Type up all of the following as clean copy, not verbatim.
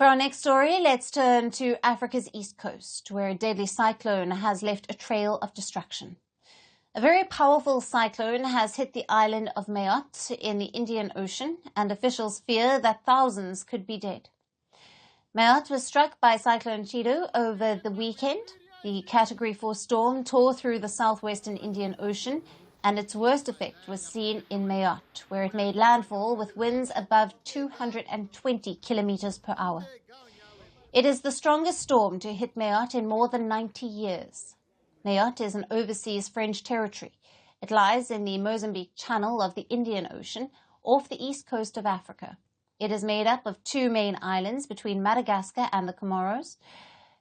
For our next story, let's turn to Africa's east coast, where a deadly cyclone has left a trail of destruction. A very powerful cyclone has hit the island of Mayotte in the Indian Ocean, and officials fear that thousands could be dead. Mayotte was struck by Cyclone Chido over the weekend. The Category 4 storm tore through the southwestern Indian Ocean, and its worst effect was seen in Mayotte, where it made landfall with winds above 220 kilometers per hour. It is the strongest storm to hit Mayotte in more than 90 years. Mayotte is an overseas French territory. It lies in the Mozambique Channel of the Indian Ocean, off the east coast of Africa. It is made up of two main islands between Madagascar and the Comoros.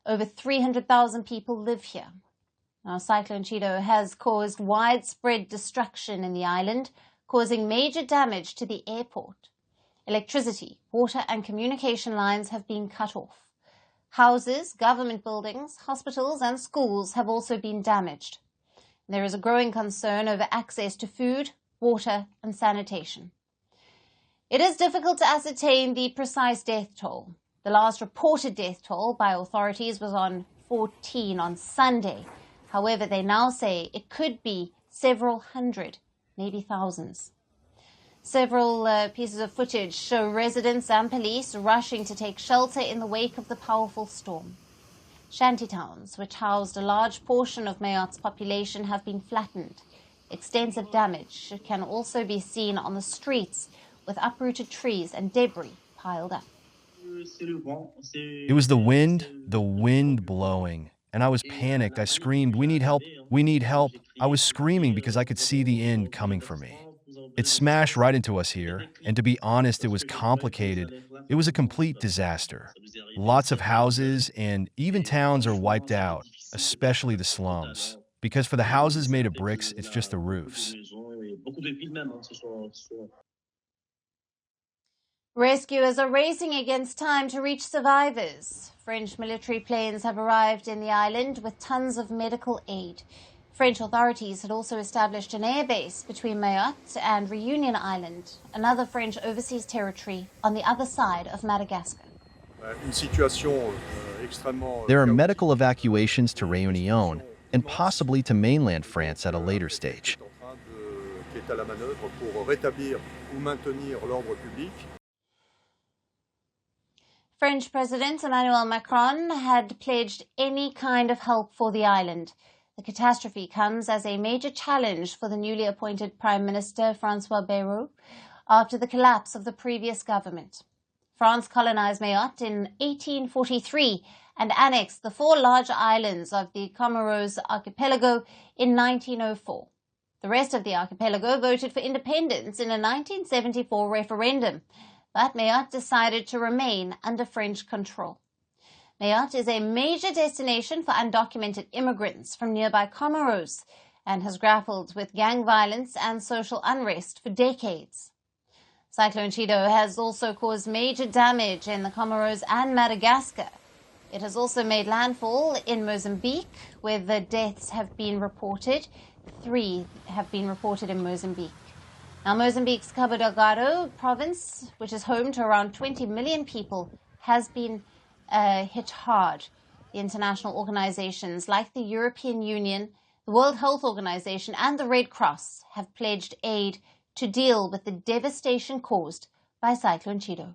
Over 300,000 people live here. Now, Cyclone Chido has caused widespread destruction in the island, causing major damage to the airport. Electricity, water and communication lines have been cut off. Houses, government buildings, hospitals and schools have also been damaged. There is a growing concern over access to food, water and sanitation. It is difficult to ascertain the precise death toll. The last reported death toll by authorities was on 14 on Sunday. However, they now say it could be several hundred, maybe thousands. Several pieces of footage show residents and police rushing to take shelter in the wake of the powerful storm. Shantytowns, which housed a large portion of Mayotte's population, have been flattened. Extensive damage can also be seen on the streets, with uprooted trees and debris piled up. It was the wind blowing. And I was panicked. I screamed, "We need help, we need help." I was screaming because I could see the end coming for me. It smashed right into us here, and to be honest, it was complicated. It was a complete disaster. Lots of houses and even towns are wiped out, especially the slums. Because for the houses made of bricks, it's just the roofs. Rescuers are racing against time to reach survivors. French military planes have arrived in the island with tons of medical aid. French authorities had also established an airbase between Mayotte and Reunion Island, another French overseas territory on the other side of Madagascar. There are medical evacuations to Réunion and possibly to mainland France at a later stage. French President Emmanuel Macron had pledged any kind of help for the island. The catastrophe comes as a major challenge for the newly appointed Prime Minister François Bayrou after the collapse of the previous government. France colonized Mayotte in 1843 and annexed the four larger islands of the Comoros archipelago in 1904. The rest of the archipelago voted for independence in a 1974 referendum, but Mayotte decided to remain under French control. Mayotte is a major destination for undocumented immigrants from nearby Comoros and has grappled with gang violence and social unrest for decades. Cyclone Chido has also caused major damage in the Comoros and Madagascar. It has also made landfall in Mozambique, where the deaths have been reported. 3 have been reported in Mozambique. Now, Mozambique's Cabo Delgado province, which is home to around 20 million people, has been hit hard. The international organizations like the European Union, the World Health Organization, and the Red Cross have pledged aid to deal with the devastation caused by Cyclone Chido.